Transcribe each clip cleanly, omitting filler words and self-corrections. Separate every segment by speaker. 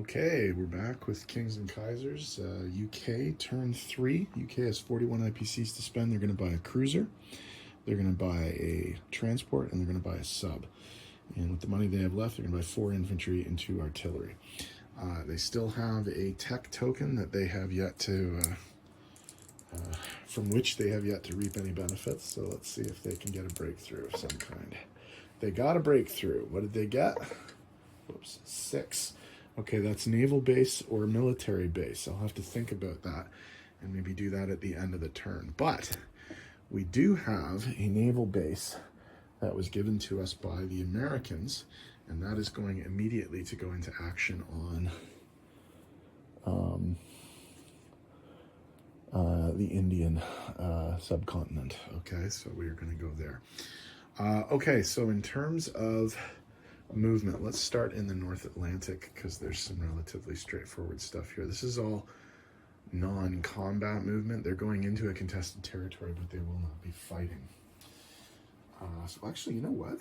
Speaker 1: Okay, we're back with Kings and Kaisers. UK turn 3. UK has 41 IPCs to spend. They're going to buy a cruiser, they're going to buy a transport, and they're going to buy a sub. And with the money they have left, they're going to buy 4 infantry and 2 artillery. They still have a tech token that they have yet to, from which they have yet to reap any benefits. So let's see if they can get a breakthrough of some kind. They got a breakthrough. What did they get? Whoops, 6. Okay, that's naval base or military base. I'll have to think about that and maybe do that at the end of the turn. But we do have a naval base that was given to us by the Americans, and that is going immediately to go into action on the Indian subcontinent. Okay, so we are going to go there. Okay, so in terms of movement, let's start in the North Atlantic because there's some relatively straightforward stuff here. This is all non-combat movement. They're going into a contested territory, but they will not be fighting. So actually, you know what?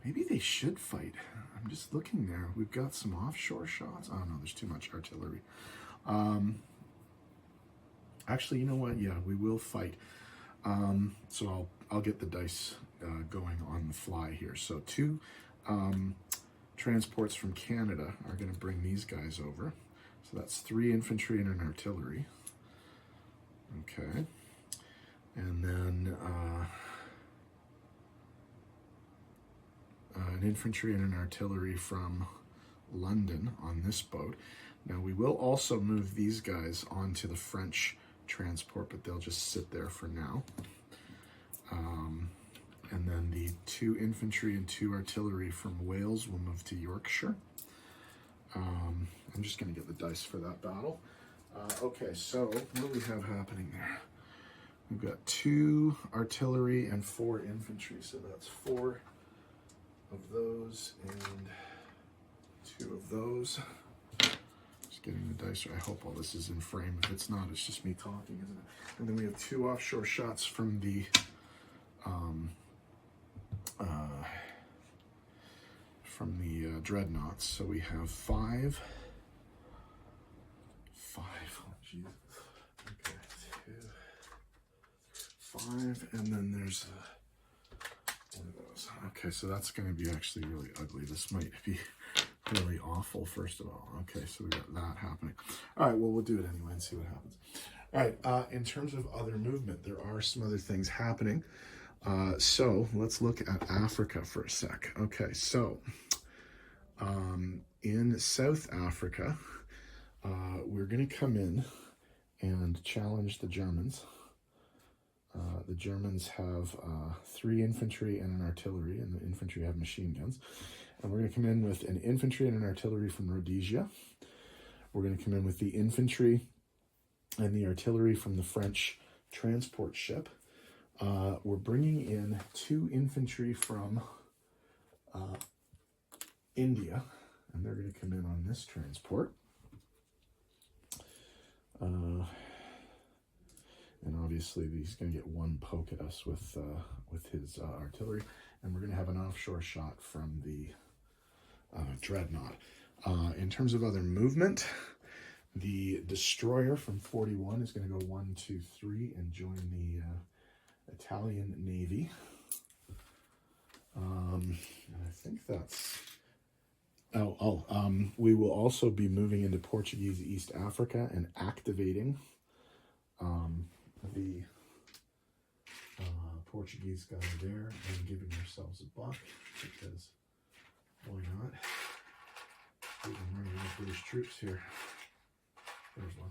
Speaker 1: Maybe they should fight. I'm just looking there. We've got some offshore shots. Oh no, there's too much artillery. Actually, you know what? Yeah, we will fight. So I'll get the dice going on the fly here. So 2 transports from Canada are going to bring these guys over. So that's 3 infantry and an artillery. Okay. And then an infantry and an artillery from London on this boat. Now we will also move these guys onto the French transport, but they'll just sit there for now. And then the 2 infantry and 2 artillery from Wales will move to Yorkshire. I'm just going to get the dice for that battle. Okay, so what do we have happening there? We've got 2 artillery and 4 infantry, so that's 4 of those and 2 of those. Just getting the dice. I hope all this is in frame. If it's not, it's just me talking, isn't it? And then we have 2 offshore shots from the dreadnoughts. So we have 5. Oh, Jesus. Okay, 2, 5, and then there's one of those. Okay, so that's going to be actually really ugly. This might be really awful, first of all. Okay, so we got that happening. All right, well, we'll do it anyway and see what happens. All right, in terms of other movement, there are some other things happening. So let's look at Africa for a sec. Okay, so in South Africa, we're going to come in and challenge the Germans. The Germans have 3 infantry and an artillery, and the infantry have machine guns. And we're going to come in with an infantry and an artillery from Rhodesia. We're going to come in with the infantry and the artillery from the French transport ship. We're bringing in 2 infantry from India, and they're going to come in on this transport. And obviously he's going to get 1 poke at us with his artillery, and we're going to have an offshore shot from the dreadnought. In terms of other movement, the destroyer from 41 is going to go 1, 2, 3 and join the Italian Navy. And I think that's... we will also be moving into Portuguese East Africa and activating the Portuguese guy there and giving ourselves a buck, because why not? We've been running with British troops here. There's 1.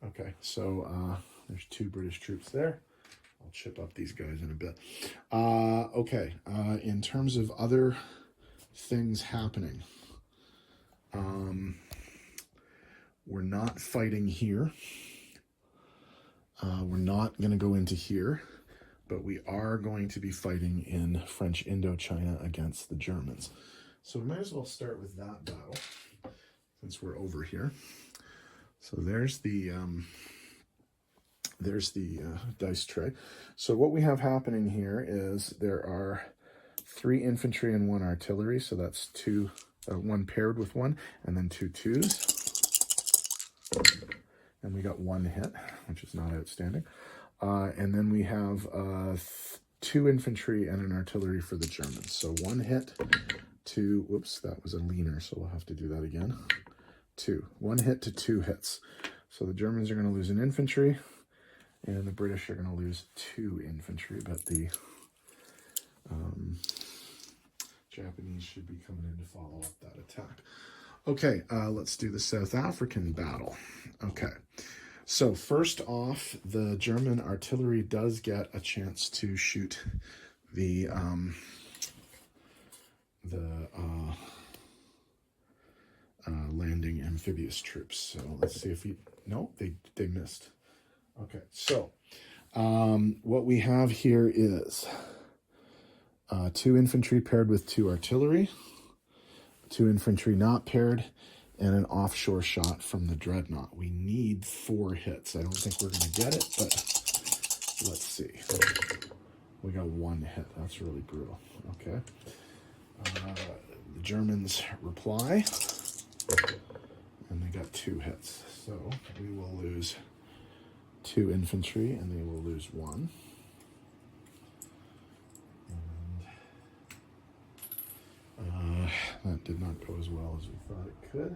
Speaker 1: Okay, so there's 2 British troops there. I'll chip up these guys in a bit. Okay, in terms of other things happening, we're not fighting here. We're not going to go into here, but we are going to be fighting in French Indochina against the Germans. So we might as well start with that battle since we're over here. So there's the dice tray. So what we have happening here is there are 3 infantry and 1 artillery, so that's 2 one paired with one, and then 2 twos. And we got 1 hit, which is not outstanding. And then we have 2 infantry and an artillery for the Germans. So 1 hit, 2, whoops, that was a leaner, so we'll have to do that again. 2, 1 hit to 2 hits. So the Germans are going to lose an infantry, and the British are going to lose 2 infantry, but the Japanese should be coming in to follow up that attack. Okay, let's do the South African battle. Okay, so first off, the German artillery does get a chance to shoot the landing amphibious troops. So let's see if he, no, they missed. Okay, so what we have here is 2 infantry paired with 2 artillery, 2 infantry not paired, and an offshore shot from the Dreadnought. We need 4 hits. I don't think we're going to get it, but let's see. We got 1 hit. That's really brutal. Okay. The Germans reply, and they got 2 hits. So we will lose 2 infantry, and they will lose 1. That did not go as well as we thought it could.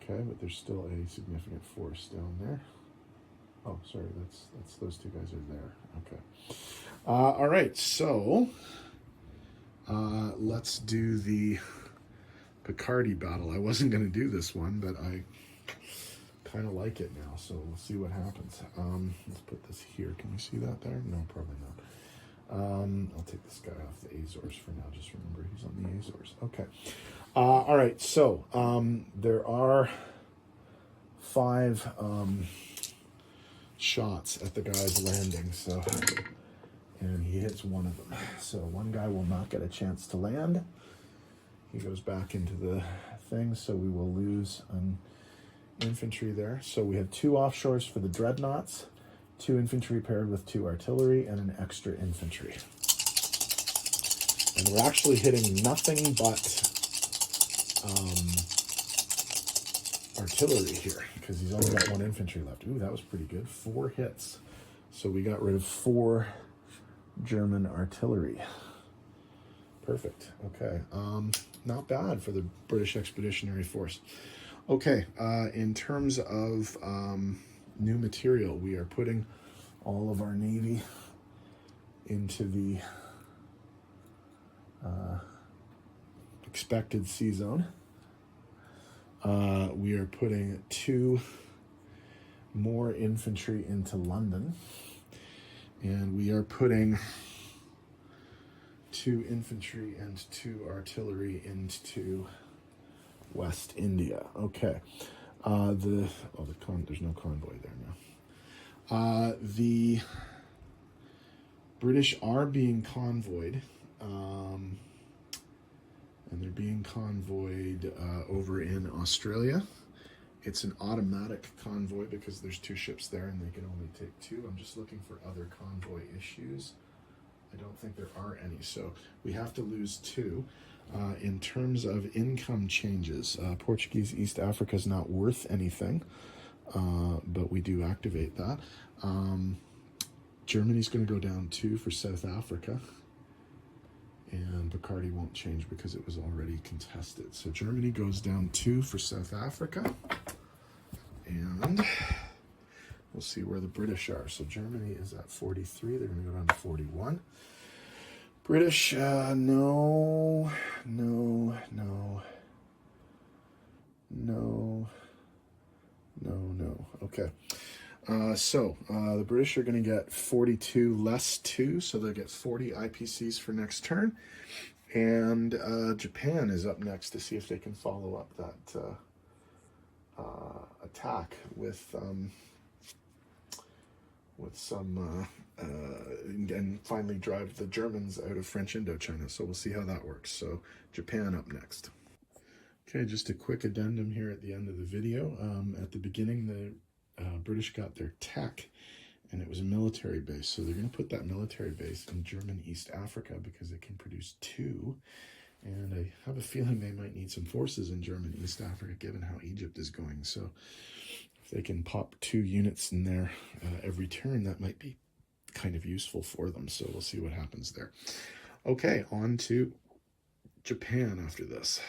Speaker 1: Okay, but there's still a significant force down there. Oh, sorry, that's those 2 guys are there. Okay. All right, so let's do the Picardy battle. I wasn't going to do this one, but I kind of like it now, so we'll see what happens. Let's put this here. Can you see that there? No, probably not. I'll take this guy off the Azores for now. Just remember he's on the Azores. Okay. All right. So there are 5 shots at the guy's landing. So, and he hits 1 of them. So 1 guy will not get a chance to land. He goes back into the thing. So we will lose an infantry there. So we have 2 offshores for the Dreadnoughts, 2 infantry paired with 2 artillery, and an extra infantry. And we're actually hitting nothing but artillery here, because he's only got 1 infantry left. Ooh, that was pretty good. 4 hits. So we got rid of 4 German artillery. Perfect. Okay. Not bad for the British Expeditionary Force. Okay. In terms of new material, we are putting all of our Navy into the expected sea zone. We are putting 2 more infantry into London, and we are putting 2 infantry and 2 artillery into West India. Okay. There's no convoy there now. The British are being convoyed, and they're being convoyed over in Australia. It's an automatic convoy because there's 2 ships there and they can only take 2. I'm just looking for other convoy issues. I don't think there are any, so we have to lose 2. In terms of income changes, Portuguese East Africa is not worth anything, but we do activate that. Germany's going to go down 2 for South Africa, and Picardy won't change because it was already contested. So Germany goes down 2 for South Africa, and we'll see where the British are. So Germany is at 43. They're going to go down to 41. British, no. Okay. So the British are going to get 42 less 2, so they'll get 40 IPCs for next turn. And Japan is up next to see if they can follow up that attack with some and finally drive the Germans out of French Indochina. So we'll see how that works. So Japan up next. Okay, just a quick addendum here at the end of the video. At the beginning, the British got their tech, and it was a military base. So they're going to put that military base in German East Africa because it can produce 2. And I have a feeling they might need some forces in German East Africa, given how Egypt is going. So if they can pop 2 units in there every turn, that might be kind of useful for them. So we'll see what happens there. Okay, on to Japan after this.